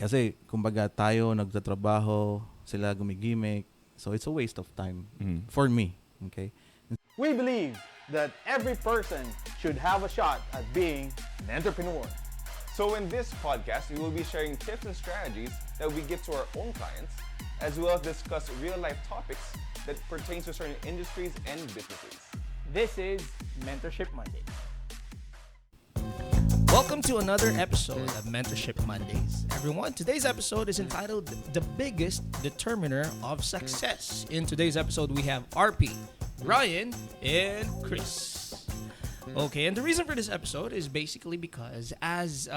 Kasi, kumbaga, tayo nagtatrabaho, sila gumigimik. So, it's a waste of time for me. Okay? We believe that every person should have a shot at being an entrepreneur. So in this podcast, we will be sharing tips and strategies that we give to our own clients, as well as discuss real-life topics that pertain to certain industries and businesses. This is Mentorship Monday. Welcome to another episode of Mentorship Mondays. Everyone, today's episode is entitled The Biggest Determiner of Success. In today's episode, we have RP, Ryan, and Chris. Okay, and the reason for this episode is basically because as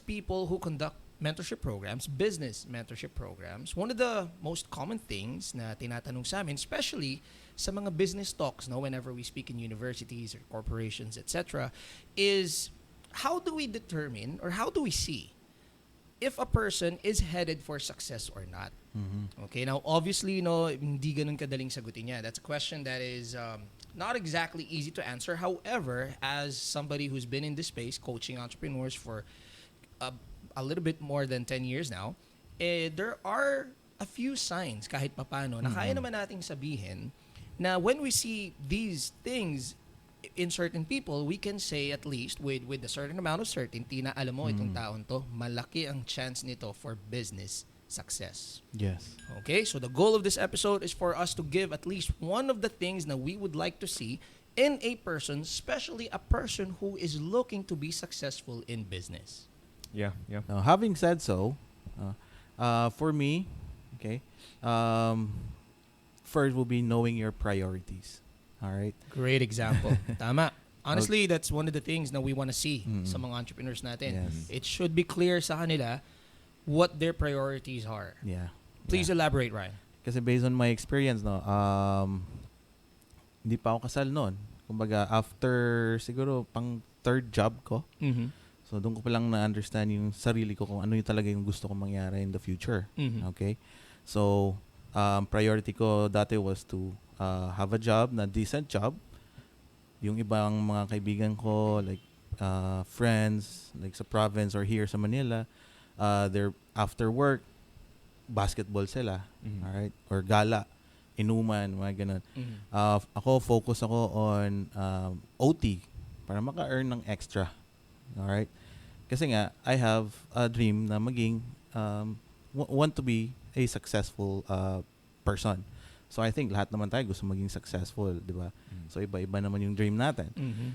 people who conduct mentorship programs, business mentorship programs, one of the most common things na tinatanong sa amin, especially sa mga business talks, no, whenever we speak in universities or corporations, etc., is how do we determine or how do we see if a person is headed for success or not? Okay, now obviously, no, hindi ganun kadaling sagutin niya. That's a question that is not exactly easy to answer. However, as somebody who's been in this space, coaching entrepreneurs for a little bit more than 10 years now, there are a few signs kahit papano na kaya naman nating sabihin na when we see these things in certain people, we can say at least with a certain amount of certainty na alam mo itong taon to, malaki ang chance nito for business success. Yes. Okay, so the goal of this episode is for us to give at least one of the things that we would like to see in a person, especially a person who is looking to be successful in business. Yeah. Now, having said so, for me, okay, first will be knowing your priorities. All right? Great example. Tama. Honestly, that's one of the things na we want to see sa mga entrepreneurs natin. Yes. It should be clear sa kanila what their priorities are. Yeah. Please elaborate, Ryan. Kasi based on my experience, no, hindi pa ako kasal noon. Kumbaga, after siguro pang third job ko, so doon ko pa lang na-understand yung sarili ko kung ano yung talaga yung gusto kong mangyari in the future. Okay? So, priority ko dati was to have a job, na decent job. Yung ibang mga kaibigan ko, like friends, like sa province or here sa Manila, they're after work, basketball sila, alright? Or gala, inuman, mga ganun. Ako, focus ako on OT para maka-earn ng extra. Alright? Kasi nga, I have a dream na maging, want to be a successful person. So I think lahat naman tayo gusto maging successful, di ba? So iba-iba naman yung dream natin.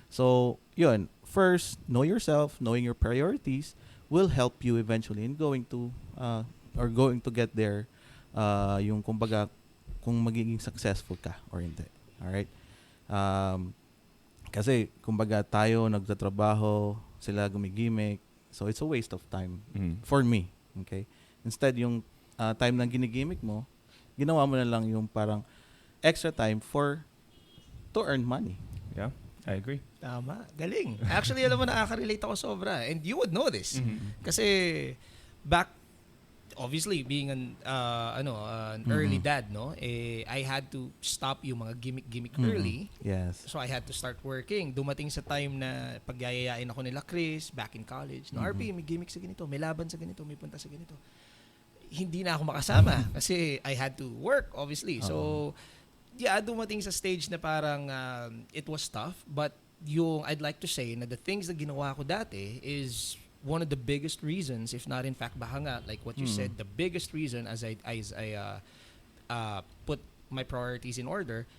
So, yun. First, know yourself, knowing your priorities will help you eventually in going to get there, yung kumbaga kung magiging successful ka or hindi. Alright? Kasi kumbaga tayo nagtatrabaho, sila gumigimik, so it's a waste of time for me. Okay? Instead, yung time na ginigimik mo, ginawa mo na lang yung parang extra time to earn money. Yeah, I agree. Tama. Galing. Actually, alam mo, nakaka-relate ako sobra. And you would know this. Kasi back, obviously, being an early dad, no? I had to stop yung mga gimmick early. Yes. So I had to start working. Dumating sa time na pagyayayain ako nila Chris, back in college. No, RP, may gimmick sa ganito, may laban sa ganito, may punta sa ganito. Hindi na ako makasama kasi I had to work, obviously. So, yeah, dumating sa stage na parang it was tough. But yung I'd like to say na the things na ginawa ko dati is one of the biggest reasons, if not in fact baka nga, like what you said, the biggest reason as I put my priorities in order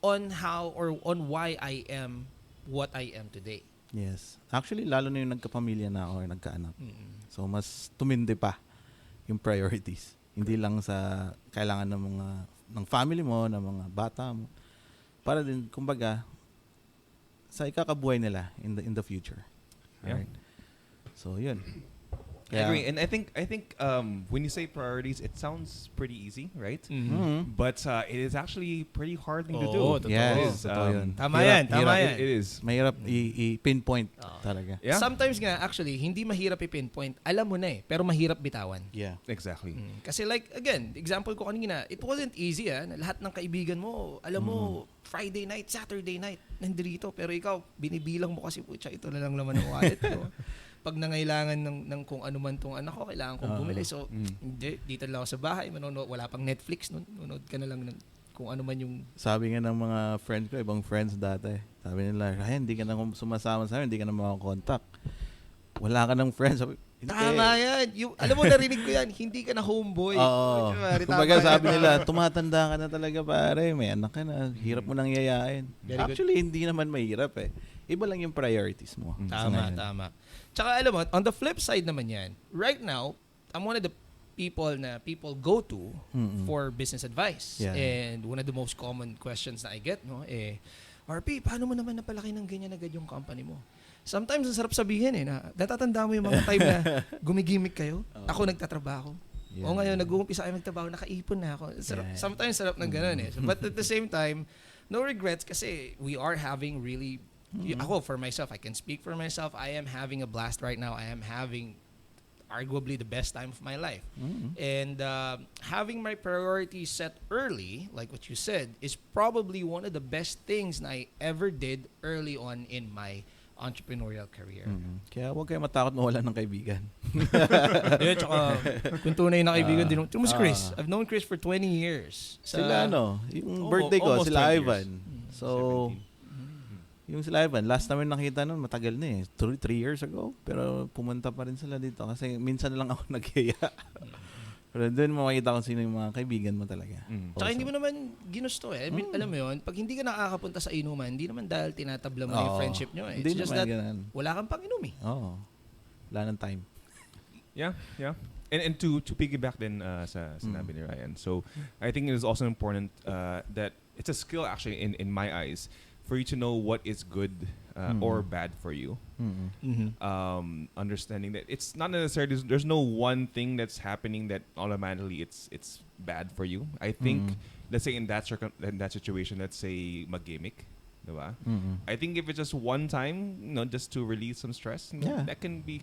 on how or on why I am what I am today. Yes. Actually, lalo na yung nagkapamilya na ako or nagkaanak. So, mas tumindi pa yung priorities. Hindi lang sa kailangan ng family mo, ng mga bata mo. Para din, kumbaga, sa ikakabuhay nila in the future. Yeah. Alright? So, yun. I agree. And I think when you say priorities, it sounds pretty easy, right? But it is actually pretty hard thing to do. Yes, Tama yan. It is. Mahirap i-pinpoint talaga. Yeah. Sometimes nga, actually, hindi mahirap i-pinpoint. Alam mo na pero mahirap bitawan. Yeah. Exactly. Kasi like, again, example ko kanina, it wasn't easy na lahat ng kaibigan mo, alam mo, Friday night, Saturday night, nandito. Pero ikaw, binibilang mo kasi, pucha, ito na lang laman ng wallet ko. pag nangailangan ng kung ano man tong anak ko, kailangan kong bumili. So, hindi, dito lang ako sa bahay, manonood, wala pang Netflix nun. Manonood ka na lang ng kung ano man yung... Sabi nga ng mga friends ko, ibang friends dati, sabi nila, Ryan, hindi ka na sumasama sa amin, hindi ka na makakontakt. Wala ka ng friends. Sabi, tama yan. Alam mo, narinig ko yan, hindi ka na homeboy. Oo. Kumbaga sabi nila, tumatanda ka na talaga pare, may anak ka na, hirap mo nang yayain. Actually, hindi naman mahirap eh. Iba lang yung priorities mo. Tama. Tsaka alam mo, on the flip side naman yan, right now, I'm one of the people go to for business advice. Yeah. And one of the most common questions na I get, RP, paano mo naman napalaki ng ganyan agad yung company mo? Sometimes, ang sarap sabihin na natatanda mo yung mga time na gumigimik kayo. Ako nagtatrabaho. Yeah. O ngayon, nag-uumpisa kayo magtrabaho, nakaipon na ako. Sometimes, sarap ng ganun So, but at the same time, no regrets kasi we are having really, ako for myself, I can speak for myself, I am having a blast right now. I am having arguably the best time of my life. And having my priorities set early, like what you said, is probably one of the best things na I ever did early on in my entrepreneurial career. Kaya huwag kayo matakot mawalan ng kaibigan. Tsaka kung tunay na kaibigan din. Si Chris. I've known Chris for 20 years. Sila yung birthday ko, sila Ivan. So, 17. yung sila Ivan, last namin nakita nun, matagal na 3 years ago. Pero pumunta pa rin sila dito kasi minsan na lang ako nagyaya. Pero doon makikita kung sino yung mga kaibigan mo talaga. Tsaka hindi mo naman ginusto I mean, alam mo yun, pag hindi ka nakakapunta sa inuman, hindi naman dahil tinatabla mo yung friendship nyo. It's just that wala kang pang inumi. Wala nang time. Yeah. And to piggyback din sa sinabi ni Ryan. So, I think it is also important that it's a skill actually in my eyes for you to know what is good or bad for you. Understanding that it's not necessarily, there's no one thing that's happening that automatically it's bad for you. I think, let's say in that situation, let's say mag-gimmick, diba? I think if it's just one time, just to release some stress, that can be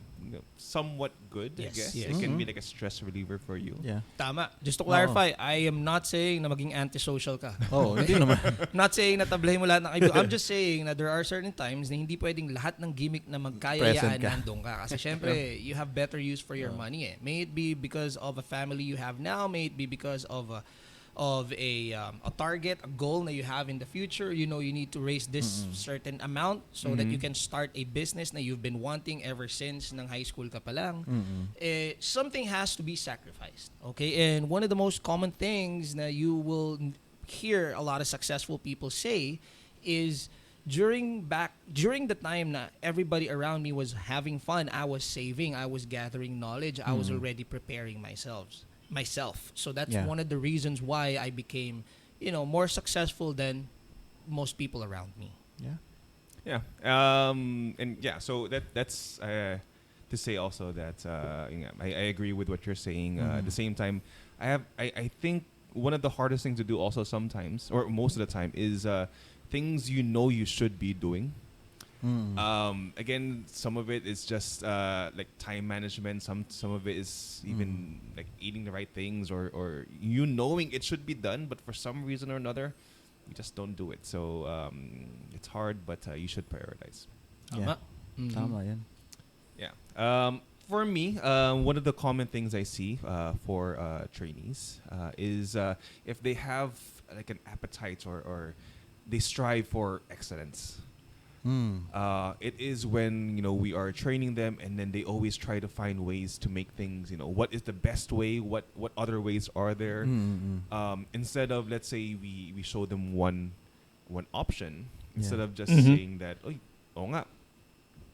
somewhat good, I guess. It can be like a stress reliever for you. Yeah. Tama. Just to clarify, I am not saying na maging antisocial ka. Hindi naman. Not saying na tablahin mo lahat ng kaibigan. I'm just saying na there are certain times na hindi pwedeng lahat ng gimmick na magkayayaan nandun ka. Kasi syempre, you have better use for your money May it be because of a family you have now, may it be because of a target, a goal na you have in the future. You need to raise this certain amount so that you can start a business na you've been wanting ever since ng high school ka pa lang. Something has to be sacrificed. Okay? And one of the most common things na you will hear a lot of successful people say is during the time na everybody around me was having fun, I was saving, I was gathering knowledge, I was already preparing myself. So that's one of the reasons why I became, more successful than most people around me. So that's to say also that I agree with what you're saying. At the same time, I think one of the hardest things to do also sometimes, or most of the time, is things you should be doing. Again, some of it is just like time management. Some of it is even like eating the right things or knowing it should be done, but for some reason or another, you just don't do it. So it's hard, but you should prioritize. Tama yan. Yeah. For me, one of the common things I see for trainees is if they have like an appetite or they strive for excellence. It is when we are training them, and then they always try to find ways to make things. What is the best way? What other ways are there? Instead of, let's say, we show them one option, instead of just saying that, oy, oo nga,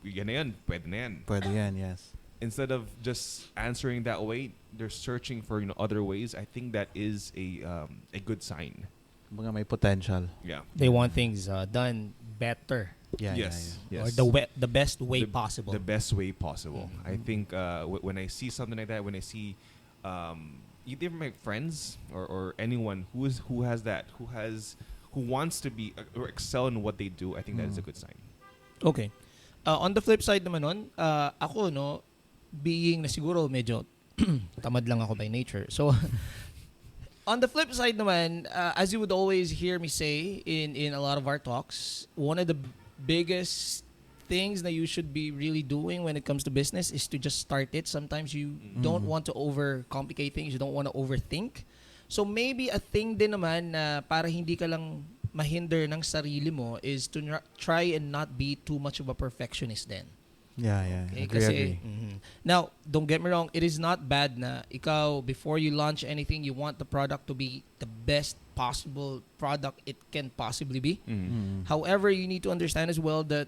yan na yan, pwede na yan. Pwede yan, yes. Instead of just answering that way, they're searching for other ways. I think that is a good sign. Mga may potential. Yeah. They want things done better. Yes. Or the best way possible. The best way possible. I think when I see something like that, when I see either my friends or anyone who wants to be or excel in what they do, I think that is a good sign. Okay. On the flip side naman nun, ako being na siguro medyo tamad lang ako by nature. So on the flip side naman, as you would always hear me say in a lot of our talks, one of the biggest things that you should be really doing when it comes to business is to just start it. Sometimes you don't want to overcomplicate things. You don't want to overthink. So maybe a thing din naman na para hindi ka lang mahinder ng sarili mo is to try and not be too much of a perfectionist then. Yeah. Okay, Agree. Now, don't get me wrong, it is not bad na ikaw, before you launch anything, you want the product to be the best possible product it can possibly be. However, you need to understand as well that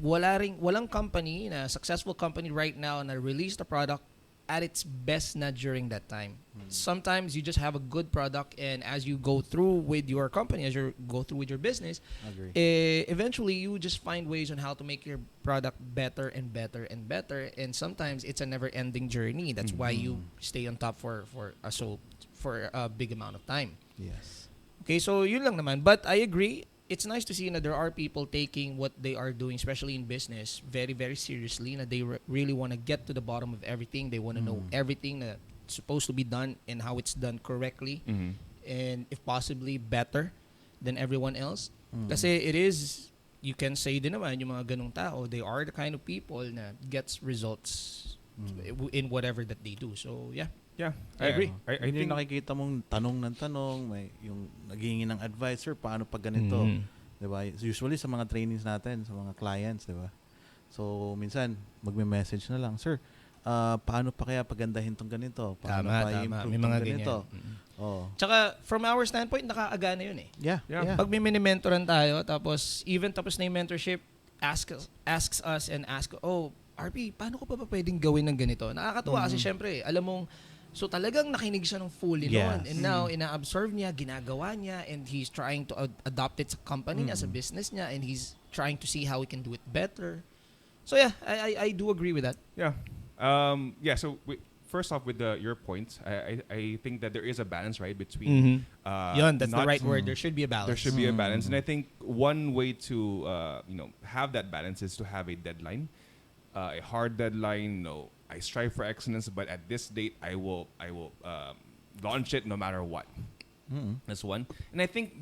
walang company, na successful company right now na release the product at its best na during that time. Sometimes you just have a good product, and as you go through with your company, as you go through with your business, eventually you just find ways on how to make your product better and better and better. And sometimes it's a never-ending journey. That's why you stay on top for a big amount of time. Yes. Okay, so yun lang naman. But I agree. It's nice to see that there are people taking what they are doing, especially in business, very, very seriously. Na they really want to get to the bottom of everything. They want to know everything that's supposed to be done and how it's done correctly, and if possibly better than everyone else. Kasi it is, you can say din naman, yung mga ganong tao, they are the kind of people na gets results in whatever that they do. So yeah. Yeah, I agree. I Hindi think nakikita mong tanong ng tanong, may yung naghihingi ng advisor, paano pag ganito? Diba? Usually sa mga trainings natin, sa mga clients, diba? So, minsan, magme-message na lang, sir, paano pa kaya pagandahin tong ganito? Paano pa i-improve May mga tong ganito? ganyan. Tsaka, from our standpoint, nakaagana yun eh. Yeah. Pag may mini-mentoran tayo, tapos na yung mentorship, asks us and RP, paano ko pa pwedeng gawin ng ganito? Nakakatuwa kasi syempre, alam mong, so talagang nakinig siya ng fully noon. And now, ina-absorb niya, ginagawa niya, and he's trying to adopt it sa company niya, sa business niya, and he's trying to see how he can do it better. So yeah, I do agree with that. Yeah. So first off, with your points, I think that there is a balance, right, between That's the right word. There should be a balance. There should be a balance, and I think one way to have that balance is to have a deadline, a hard deadline. No, I strive for excellence, but at this date, I will launch it no matter what. That's one. And I think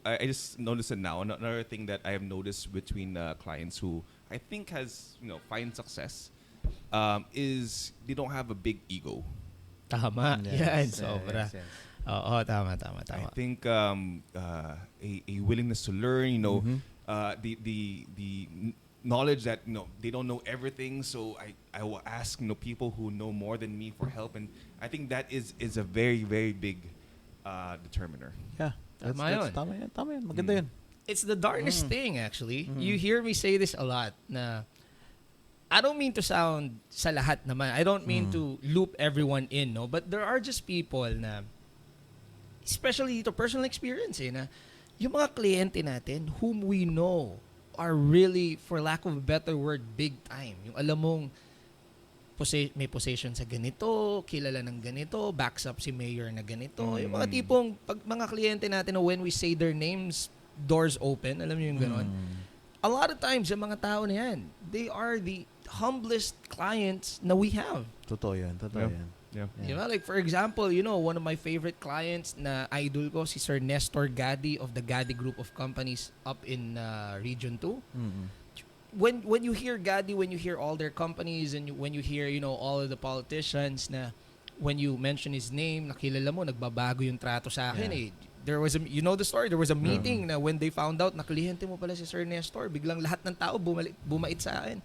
I just noticed it now. Another thing that I have noticed between clients who I think has find success is they don't have a big ego. Tama. Yes, Sobra. yes. Oo, tama. I think a willingness to learn. The knowledge that they don't know everything, so I will ask people who know more than me for help, and I think that is a very, very big determiner. Yeah. Tama Tama yan. Maganda yan. It's the darnest thing, actually. You hear me say this a lot na I don't mean to sound sa lahat naman. I don't mean to loop everyone in, no? But there are just people na, especially ito, personal experience na yung mga kliyente natin whom we know are really, for lack of a better word, big time. Yung alam mong may possession sa ganito, kilala ng ganito, backs up si mayor na ganito. Yung mga tipong, pag mga kliyente natin, when we say their names, doors open. Alam niyo yung ganon? A lot of times, yung mga tao na yan, they are the humblest clients na we have. Totoo yan. Yeah. You know, like for example, one of my favorite clients na idol ko, si Sir Nestor Gadi of the Gadi Group of Companies up in Region 2. When you hear Gadi, when you hear all their companies, and when you hear, all of the politicians na when you mention his name, nakilala mo, nagbabago yung trato sa akin eh. There was the story, there was a meeting na when they found out na kliyente mo pala si Sir Nestor, biglang lahat ng tao bumait sa akin.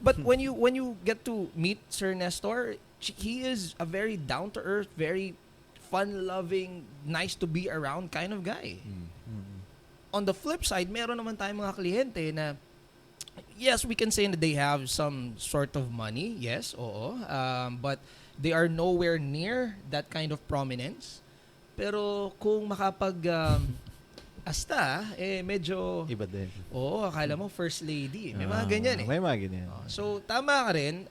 But when you get to meet Sir Nestor, he is a very down-to-earth, very fun-loving, nice to be around kind of guy. On the flip side, meron naman tayong mga kliyente na, yes, we can say that they have some sort of money, yes, oo, but they are nowhere near that kind of prominence. Pero kung makapag medyo Iba din. akala mo first lady. May mga ganyan eh. May mga ganyan. So tama ka rin,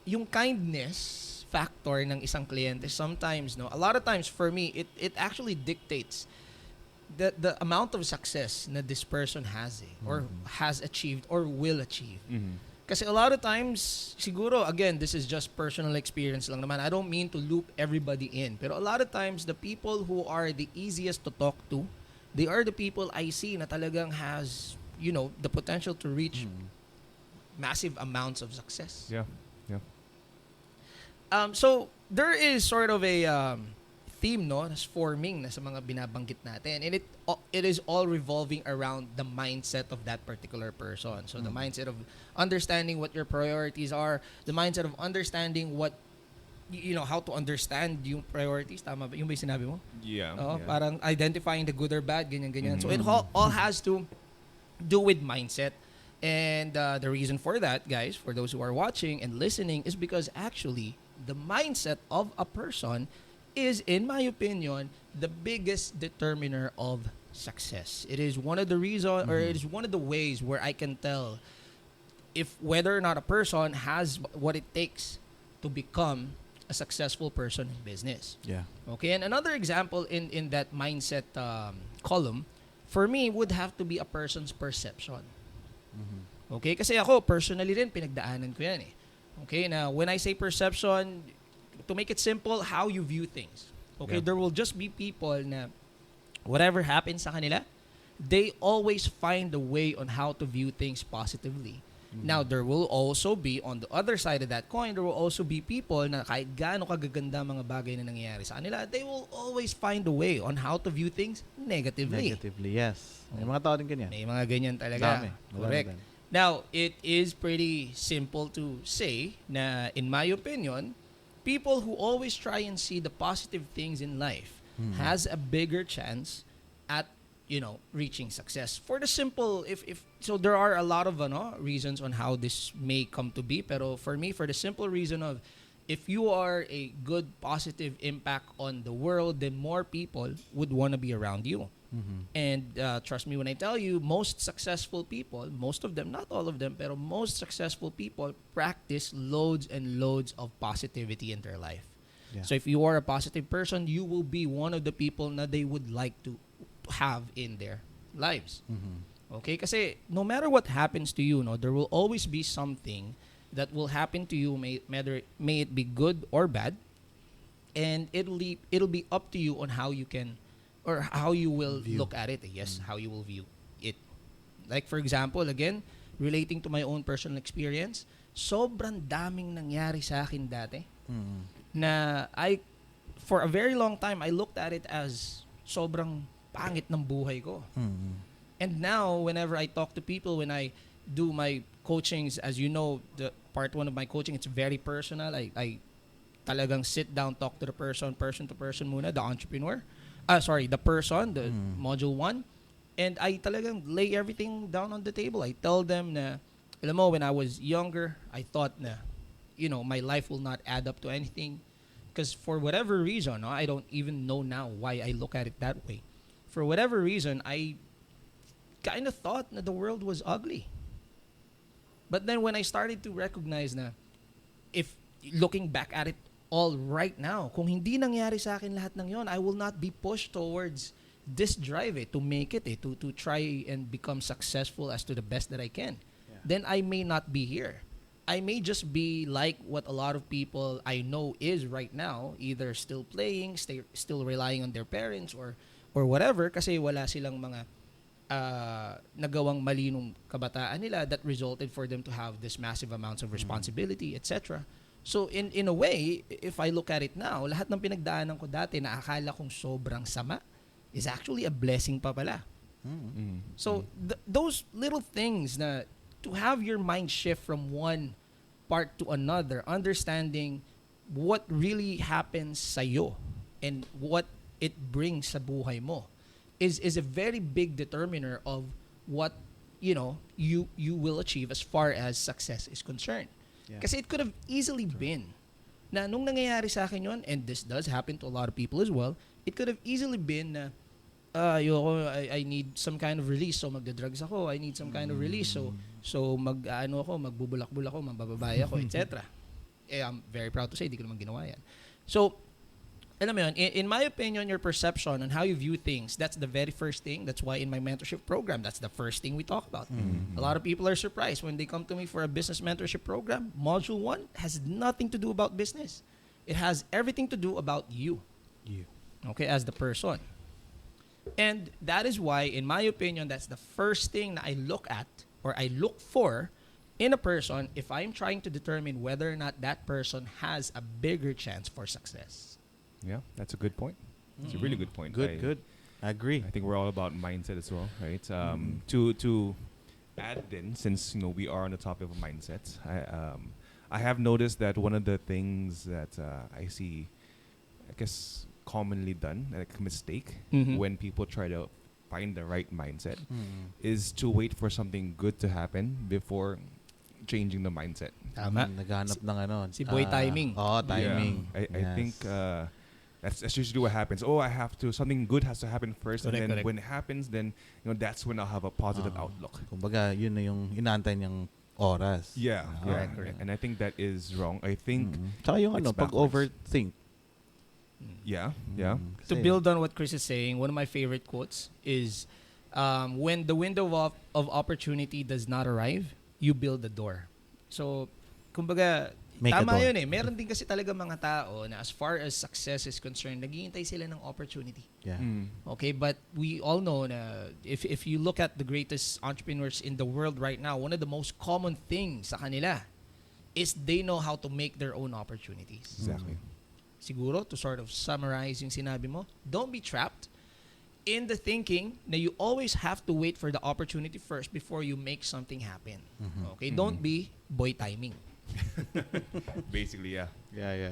yung kindness factor ng isang kliyente sometimes, a lot of times for me, it actually dictates the amount of success na this person has or has achieved or will achieve. Kasi a lot of times, siguro, again, this is just personal experience lang naman. I don't mean to loop everybody in. Pero a lot of times, the people who are the easiest to talk to, they are the people I see na talagang has, the potential to reach massive amounts of success. Yeah. So there is sort of a theme, no, that's forming na sa mga binabanggit natin, and it is all revolving around the mindset of that particular person. So the mindset of understanding what your priorities are, the mindset of understanding what how to understand yung priorities. Tama ba? Yung ba yung sinabi mo? Yeah. Parang identifying the good or bad, ganyan. So it all has to do with mindset. And the reason for that, guys, for those who are watching and listening, is because actually the mindset of a person is, in my opinion, the biggest determiner of success. It is one of the reasons, or it is one of the ways where I can tell if whether or not a person has what it takes to become a successful person in business. Yeah. Okay, and another example in that mindset column, for me, would have to be a person's perception. Okay, kasi ako, personally rin, pinagdaanan ko yan eh. Okay, now, when I say perception, to make it simple, how you view things. Okay, there will just be people na whatever happens sa kanila, they always find a way on how to view things positively. Now, there will also be, on the other side of that coin, there will also be people na kahit gaano kagaganda mga bagay na nangyayari sa kanila, they will always find a way on how to view things negatively. Negatively, yes. May mga tao din ganyan. May mga ganyan talaga. Dami. Correct. Now, it is pretty simple to say na, in my opinion, people who always try and see the positive things in life has a bigger chance at reaching success. For the simple, if so, there are a lot of reasons on how this may come to be. Pero for me, for the simple reason of, if you are a good positive impact on the world, then more people would want to be around you. And trust me when I tell you, most successful people, most of them, not all of them, pero most successful people practice loads and loads of positivity in their life. Yeah. So if you are a positive person, you will be one of the people na they would like to have in their lives. Okay? Kasi no matter what happens to you, there will always be something that will happen to you, may it be good or bad, and it'll be up to you on how you can, or how you will look at it. Yes, how you will view it. Like for example, again, relating to my own personal experience, sobrang daming nangyari sa akin dati na for a very long time, I looked at it as sobrang pangit ng buhay ko. And now, whenever I talk to people, when I do my coachings, as you know, the part 1 of my coaching, it's very personal. I talagang sit down, talk to the person to person muna, the entrepreneur. The person, the module 1. And I talagang lay everything down on the table. I tell them na, alam mo, when I was younger, I thought na, my life will not add up to anything. Because for whatever reason, I don't even know now why I look at it that way. For whatever reason, I kind of thought that the world was ugly. But then when I started to recognize na, if looking back at it all right now, kung hindi nangyari sa akin lahat ng yon, I will not be pushed towards this drive to make it to try and become successful as to the best that I can. Yeah. Then I may not be here. I may just be like what a lot of people I know is right now, either still playing, still relying on their parents or whatever, kasi wala silang mga nagawang mali nung kabataan nila that resulted for them to have this massive amounts of responsibility, etc. So in a way, if I look at it now, lahat ng pinagdaanan ko dati na akala kong sobrang sama is actually a blessing pa pala. So those little things na to have your mind shift from one part to another, understanding what really happens sa'yo and what it brings sa buhay mo is a very big determiner of what you will achieve as far as success is concerned. Yeah. Kasi it could have easily been na nung nangyayari sa akin yon, and this does happen to a lot of people as well, it could have easily been na I need some kind of release, so magda-drugs ako, I need some kind of release, so magbubulak-bulak ako, mambababay ako, etc. I'm very proud to say, di ko naman ginawa yan. So, alam mo yun, in my opinion, your perception on how you view things, that's the very first thing. That's why in my mentorship program, that's the first thing we talk about. A lot of people are surprised when they come to me for a business mentorship program. Module 1 has nothing to do about business. It has everything to do about you. Okay, as the person. And that is why, in my opinion, that's the first thing that I look at or I look for in a person if I'm trying to determine whether or not that person has a bigger chance for success. Yeah, that's a good point. It's a really good point. Good. I agree. I think we're all about mindset as well, right? To add in, since we are on the topic of mindset, I have noticed that one of the things that I see, I guess, commonly done, like a mistake, when people try to find the right mindset, is to wait for something good to happen before changing the mindset. Tama. Naghanap ng ano. Si boy timing. Timing. Yeah. I think that's usually what happens. Oh, something good has to happen first, and then when it happens, then that's when I'll have a positive outlook. Kumbaga, yun na yung inaantay niyang oras. Yeah. Correct. And I think that is wrong. I think Tsaka yung it's pag backwards. overthink. Yeah. To build on what Chris is saying, one of my favorite quotes is, when the window of opportunity does not arrive, you build the door. So, kumbaga, Make tama a door. yun eh. Meron din kasi talaga mga tao na as far as success is concerned, naghihintay sila ng opportunity. Yeah. Okay, but we all know na if you look at the greatest entrepreneurs in the world right now, one of the most common things sa kanila is they know how to make their own opportunities. Exactly. Siguro, to sort of summarize yung sinabi mo, don't be trapped in the thinking na you always have to wait for the opportunity first before you make something happen. Okay? Don't be boy timing. Basically, yeah. Yeah.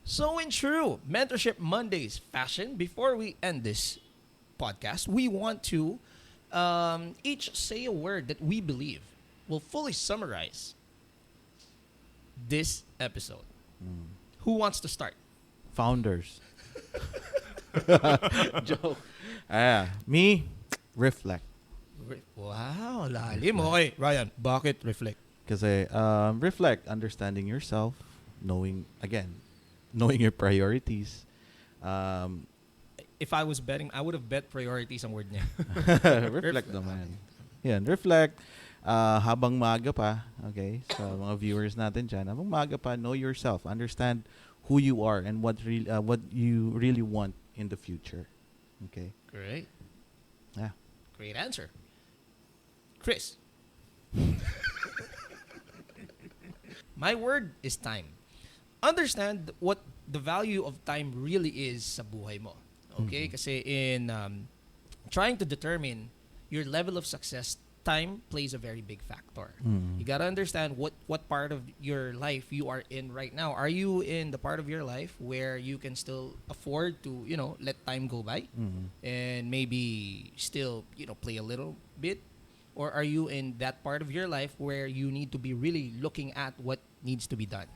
So in true Mentorship Mondays fashion, before we end this podcast, we want to each say a word that we believe will fully summarize this episode. Who wants to start? Founders. Joke. Me, reflect. Wow, lalim. Okay, Ryan, bakit reflect? Kasi reflect, understanding yourself, knowing your priorities. If I was betting, I would have bet priorities ang word niya. Reflect naman. Yan, reflect. Habang maaga pa, okay, sa mga viewers natin dyan, habang maaga pa, know yourself, understand who you are and what you really want in the future. Okay? Great. Yeah. Great answer. Chris. My word is time. Understand what the value of time really is sa buhay mo. Okay? Kasi in trying to determine your level of success, time plays a very big factor. You gotta understand what part of your life you are in right now. Are you in the part of your life where you can still afford to, let time go by and maybe still, play a little bit? Or are you in that part of your life where you need to be really looking at what needs to be done?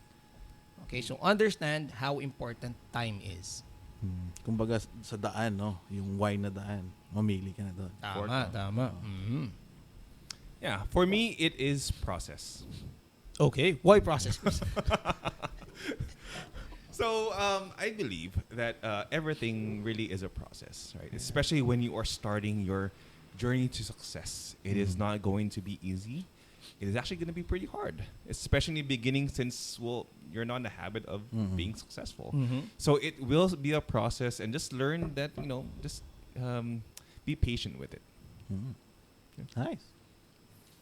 Okay, so understand how important time is. Kumbaga sa daan, no? Yung why na daan. Mamili ka na doon. Tama. Yeah, for me, it is process. Okay, why process? So I believe that everything really is a process, right? Especially when you are starting your journey to success. It is not going to be easy. It is actually going to be pretty hard, especially beginning since, you're not in the habit of being successful. So it will be a process, and just learn that, just be patient with it. Nice.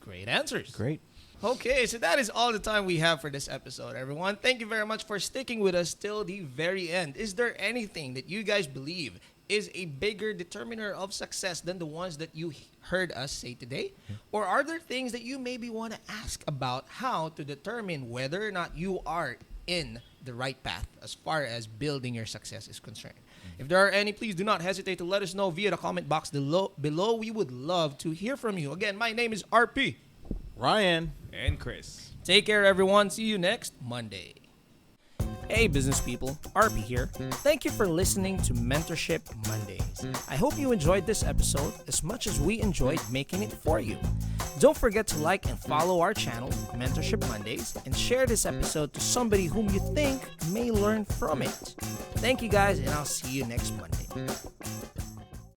Great answers. Great. Okay, so that is all the time we have for this episode, everyone. Thank you very much for sticking with us till the very end. Is there anything that you guys believe is a bigger determiner of success than the ones that you heard us say today? Or are there things that you maybe want to ask about how to determine whether or not you are in the right path as far as building your success is concerned? If there are any, please do not hesitate to let us know via the comment box below. We would love to hear from you. Again, my name is RP. Ryan. And Chris. Take care, everyone. See you next Monday. Hey, business people. RP here. Thank you for listening to Mentorship Mondays. I hope you enjoyed this episode as much as we enjoyed making it for you. Don't forget to like and follow our channel, Mentorship Mondays, and share this episode to somebody whom you think may learn from it. Thank you guys, and I'll see you next Monday.